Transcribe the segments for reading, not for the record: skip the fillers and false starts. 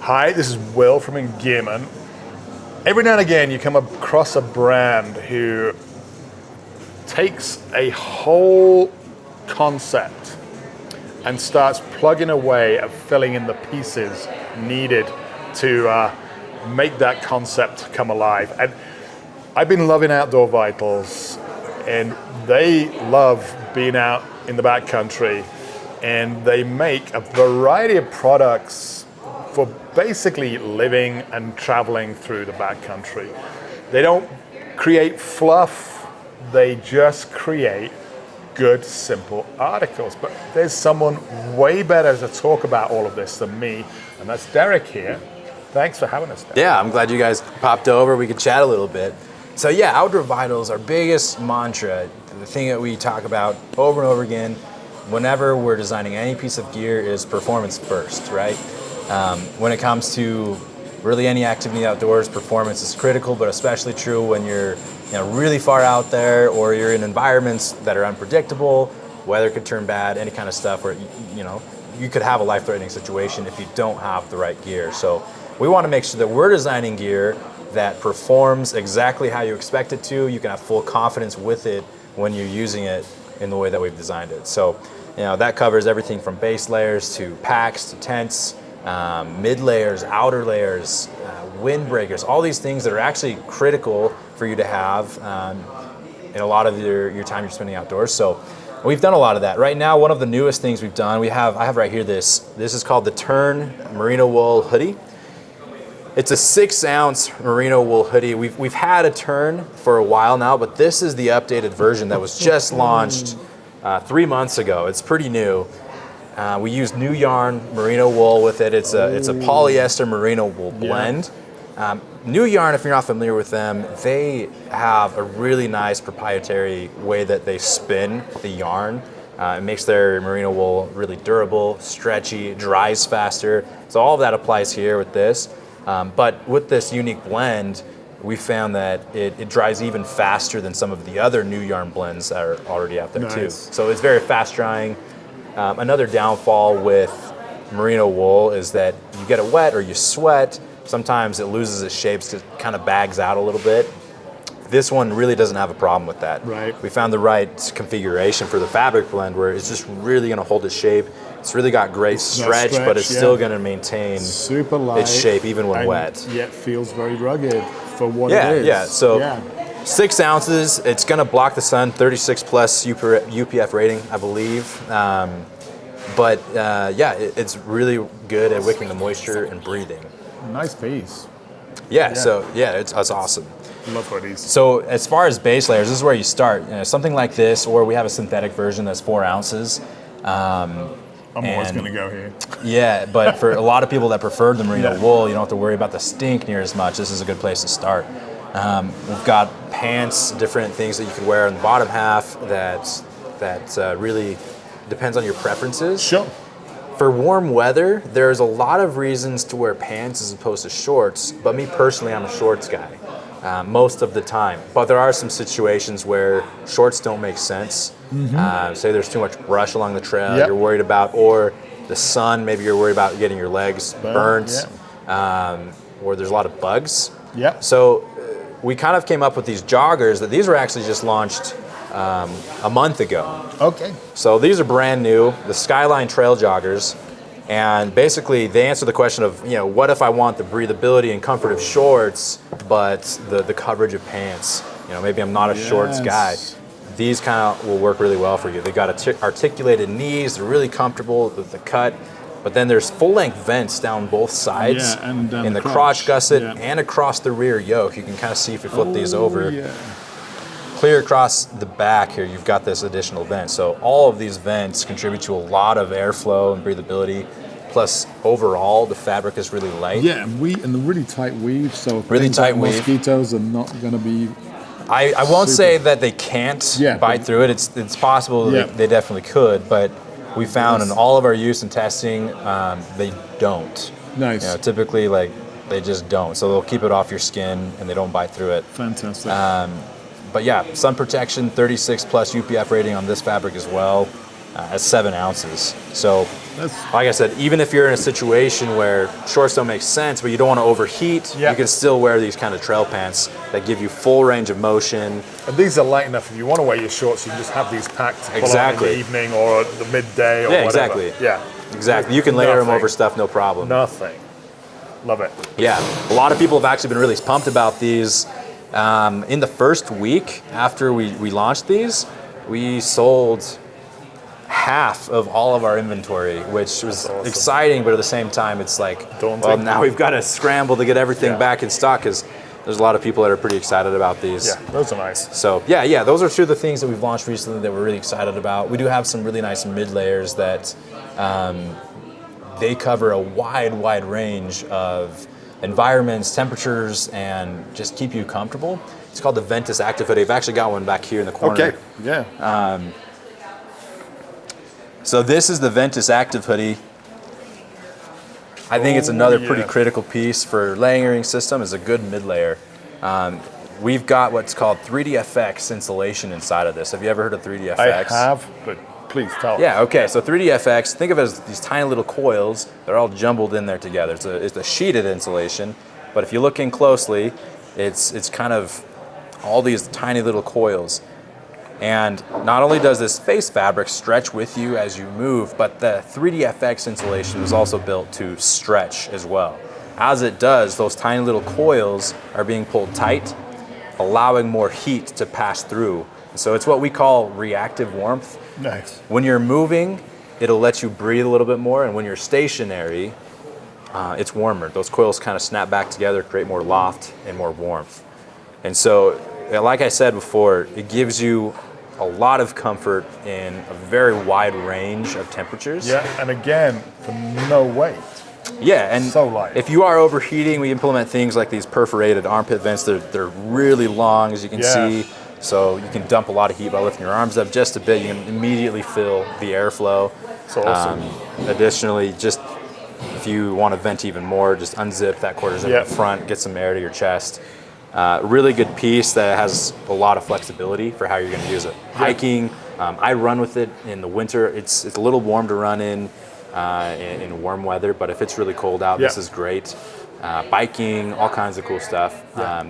Hi, this is Will from Engearment. Every now and again you come across a brand who takes a whole concept and starts plugging away at filling in the pieces needed to make that concept come alive. And I've been loving Outdoor Vitals, and they love being out in the backcountry, and they make a variety of products for basically living and traveling through the backcountry. They don't create fluff, they just create good, simple articles. But there's someone way better to talk about all of this than me, and that's Derek here. Thanks for having us, Derek. Yeah, I'm glad you guys popped over. We could chat a little bit. So yeah, Outdoor Vitals, our biggest mantra, the thing that we talk about over and over again whenever we're designing any piece of gear is performance first, right? When it comes to really any activity outdoors, performance is critical, but especially true when you're really far out there or you're in environments that are unpredictable, weather could turn bad, any kind of stuff where you could have a life-threatening situation if you don't have the right gear. So we want to make sure that we're designing gear that performs exactly how you expect it to. You can have full confidence with it when you're using it in the way that we've designed it. So that covers everything from base layers to packs to tents, mid layers, outer layers, windbreakers, all these things that are actually critical for you to have in a lot of your time you're spending outdoors. So we've done a lot of that. Right now, one of the newest things we've done, I have right here this is called the Turn Merino Wool Hoodie. It's a 6-ounce merino wool hoodie. We've had a Turn for a while now, but this is the updated version that was just launched 3 months ago. It's pretty new. We use new yarn merino wool with it. It's a polyester merino wool blend. New Yarn, if you're not familiar with them, they have a really nice proprietary way that they spin the yarn. It makes their merino wool really durable, stretchy, dries faster. So all of that applies here with this. But with this unique blend, we found that it dries even faster than some of the other new yarn blends that are already out there too. So it's very fast drying. Another downfall with merino wool is that you get it wet or you sweat, sometimes it loses its shapes, it kind of bags out a little bit. This one really doesn't have a problem with that. Right. We found the right configuration for the fabric blend where it's just really going to hold its shape. It's really got great stretch, but it's still going to maintain super light, its shape even when and wet. Yet feels very rugged for what it is. Yeah, so 6 ounces, it's going to block the sun, 36 plus UPF rating, I believe. It's really good at wicking the moisture and breathing. Nice piece. It's awesome. Love hoodies. So as far as base layers, this is where you start. Something like this, or we have a synthetic version that's 4 ounces. I'm always going to go here. Yeah, but for a lot of people that prefer the merino wool, you don't have to worry about the stink near as much. This is a good place to start. We've got pants, different things that you could wear in the bottom half that really depends on your preferences. Sure. For warm weather, there's a lot of reasons to wear pants as opposed to shorts, but me personally, I'm a shorts guy most of the time. But there are some situations where shorts don't make sense. Say there's too much brush along the trail you're worried about, or the sun, maybe you're worried about getting your legs burnt, or there's a lot of bugs. So we kind of came up with these joggers that these were actually just launched a month ago. Okay. So these are brand new, the Skyline Trail Joggers, and basically they answer the question of, what if I want the breathability and comfort of shorts, but the coverage of pants? Maybe I'm not a shorts guy. These kind of will work really well for you. They got articulated knees, they're really comfortable with the cut, but then there's full-length vents down both sides, and in the crotch gusset and across the rear yoke. You can kind of see if you flip these over. Clear across the back here, you've got this additional vent. So all of these vents contribute to a lot of airflow and breathability. Plus, overall, the fabric is really light. Yeah, and the really tight weave. So really tight weave. Mosquitoes are not going to be. I won't say that they can't bite through it. It's possible they definitely could, but we found in all of our use and testing, they don't. Nice. Typically, they just don't. So they'll keep it off your skin and they don't bite through it. Fantastic. But yeah, sun protection, 36 plus UPF rating on this fabric as well. at 7 ounces. So, like I said, even if you're in a situation where shorts don't make sense, but you don't want to overheat, you can still wear these kind of trail pants that give you full range of motion. And these are light enough. If you want to wear your shorts, you can just have these packed to pull on in the evening or the midday or whatever. Exactly. You can layer them over stuff, no problem. Nothing. Love it. Yeah. A lot of people have actually been really pumped about these. In the first week after we launched these, we sold half of all of our inventory, which was exciting, but at the same time, it's like, well, now we've got to scramble to get everything back in stock because there's a lot of people that are pretty excited about these. Yeah, those are nice. So yeah, those are two of the things that we've launched recently that we're really excited about. We do have some really nice mid layers that they cover a wide range of environments, temperatures, and just keep you comfortable. It's called the Ventus Active Hoodie. I've actually got one back here in the corner. Okay, yeah. So this is the Ventus Active Hoodie. I think it's another pretty critical piece for layering system. Is a good mid layer. We've got what's called 3DFX insulation inside of this. Have you ever heard of 3DFX? I have, but please tell. Yeah, okay. So 3DFX, think of it as these tiny little coils. They're all jumbled in there together. It's a sheeted insulation, but if you look in closely, it's kind of all these tiny little coils. And not only does this face fabric stretch with you as you move, but the 3DFX insulation is also built to stretch as well. As it does, those tiny little coils are being pulled tight, allowing more heat to pass through. So it's what we call reactive warmth. Nice. When you're moving, it'll let you breathe a little bit more, and when you're stationary, it's warmer. Those coils kind of snap back together, create more loft and more warmth. And so, like I said before, it gives you a lot of comfort in a very wide range of temperatures. Yeah, and again, for no weight. Yeah, and so light. If you are overheating, we implement things like these perforated armpit vents. They're really long, as you can see, so you can dump a lot of heat by lifting your arms up just a bit. You can immediately feel the airflow. It's awesome. Additionally, just if you want to vent even more, just unzip that quarter zip in the front, get some air to your chest. Really good piece that has a lot of flexibility for how you're going to use it. Hiking, I run with it in the winter. It's a little warm to run in warm weather, but if it's really cold out, this is great. Biking, all kinds of cool stuff.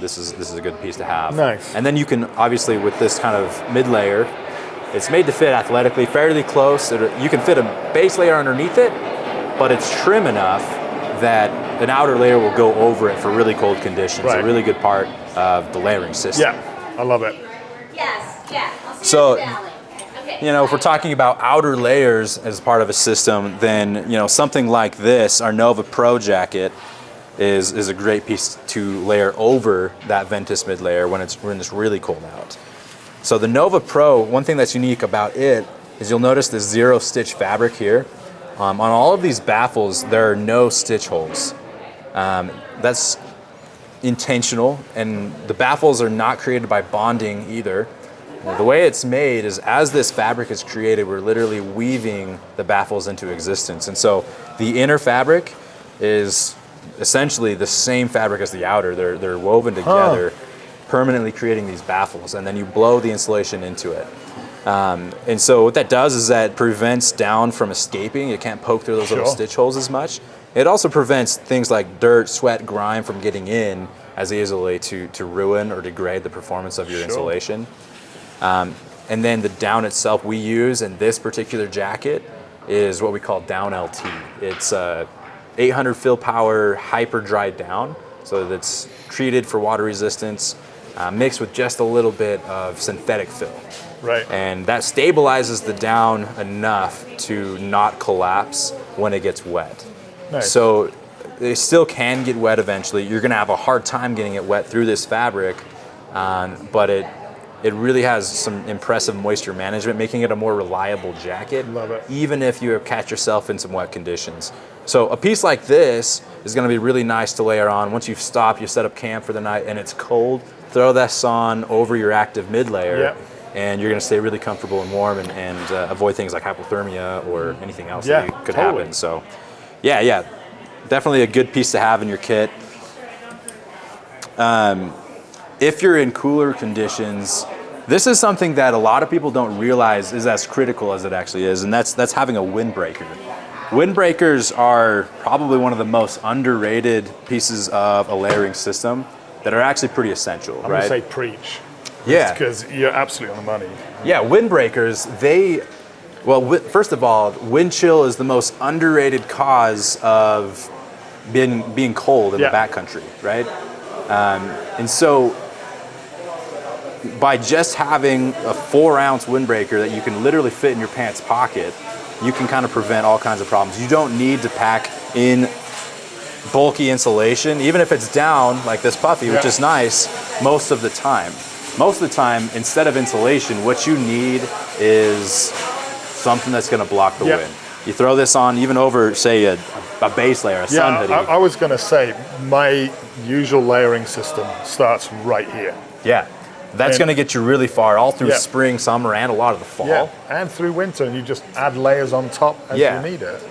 This is a good piece to have. Nice. And then you can obviously, with this kind of mid layer, it's made to fit athletically, fairly close. You can fit a base layer underneath it, but it's trim enough that an outer layer will go over it for really cold conditions. A really good part of the layering system. Yeah, I love it. So, you know, if we're talking about outer layers as part of a system, then, you know, something like this, our Nova Pro jacket, is a great piece to layer over that Ventus mid layer when it's really cold out. So the Nova Pro, one thing that's unique about it is you'll notice the 0 stitch fabric here. On all of these baffles, there are no stitch holes. That's intentional, and the baffles are not created by bonding either. The way it's made is as this fabric is created, we're literally weaving the baffles into existence. And so the inner fabric is essentially the same fabric as the outer. They're woven together, permanently creating these baffles, and then you blow the insulation into it. And so what that does is that prevents down from escaping. It can't poke through those little stitch holes as much. It also prevents things like dirt, sweat, grime from getting in as easily to ruin or degrade the performance of your insulation. And then the down itself we use in this particular jacket is what we call down LT. It's 800 fill power hyper dry down, so that's treated for water resistance, mixed with just a little bit of synthetic fill. Right. And that stabilizes the down enough to not collapse when it gets wet. Nice. So they still can get wet eventually. You're going to have a hard time getting it wet through this fabric, but it really has some impressive moisture management, making it a more reliable jacket. Love it. Even if you catch yourself in some wet conditions. So a piece like this is going to be really nice to layer on. Once you've stopped, you set up camp for the night, and it's cold, throw this on over your active mid layer. And you're going to stay really comfortable and warm and avoid things like hypothermia or anything else that could happen. So, yeah, definitely a good piece to have in your kit. If you're in cooler conditions, This is something that a lot of people don't realize is as critical as it actually is, and that's having a windbreaker. Windbreakers are probably one of the most underrated pieces of a layering system that are actually pretty essential, I'm right? going to say preach. Yeah. Because you're absolutely on the money. Yeah, windbreakers, first of all, wind chill is the most underrated cause of being cold in the backcountry, right? And so by just having a 4-ounce windbreaker that you can literally fit in your pants pocket, you can kind of prevent all kinds of problems. You don't need to pack in bulky insulation, even if it's down like this puffy, which is nice most of the time. Most of the time, instead of insulation, what you need is something that's going to block the wind. You throw this on even over, say, a base layer, a sun hoodie. I was going to say, my usual layering system starts right here. Yeah. That's going to get you really far all through spring, summer, and a lot of the fall. Yeah, and through winter, and you just add layers on top as you need it.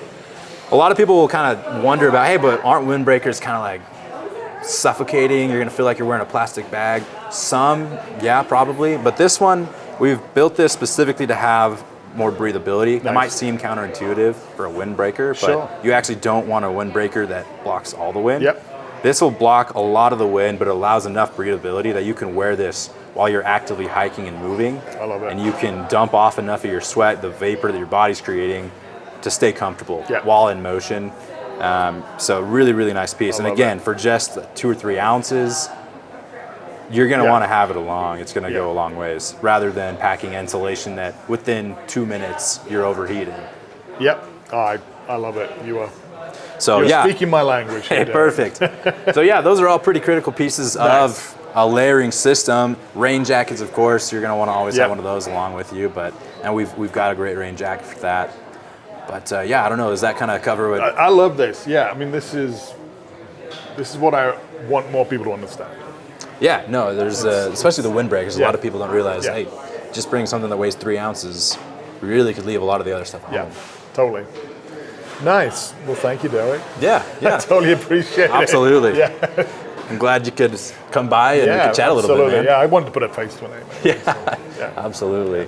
A lot of people will kind of wonder about, hey, but aren't windbreakers kind of like suffocating? You're going to feel like you're wearing a plastic bag. Some, yeah, probably. But this one, we've built this specifically to have more breathability. That might seem counterintuitive for a windbreaker, but you actually don't want a windbreaker that blocks all the wind. This will block a lot of the wind, but it allows enough breathability that you can wear this while you're actively hiking and moving. I love it. And you can dump off enough of your sweat, the vapor that your body's creating, to stay comfortable while in motion. So really, really nice piece. And again, for just 2 or 3 ounces, you're going to want to have it along. It's going to go a long ways, rather than packing insulation that within 2 minutes you're overheating. Yep. Oh, I love it. You're speaking my language. Hey, perfect. So those are all pretty critical pieces of a layering system. Rain jackets, of course, you're going to want to always have one of those along with you. And we've got a great rain jacket for that. But I don't know. Does that kind of cover what? I love this. Yeah, I mean, this is what I want more people to understand. Yeah, no, there's especially the windbreakers. A lot of people don't realize, hey, just bring something that weighs 3 ounces. We really could leave a lot of the other stuff at home. Totally. Nice. Well, thank you, Derek. Yeah. I totally appreciate it. Absolutely. I'm glad you could come by and we could chat a little bit, man. Yeah, I wanted to put a face to a name. Absolutely.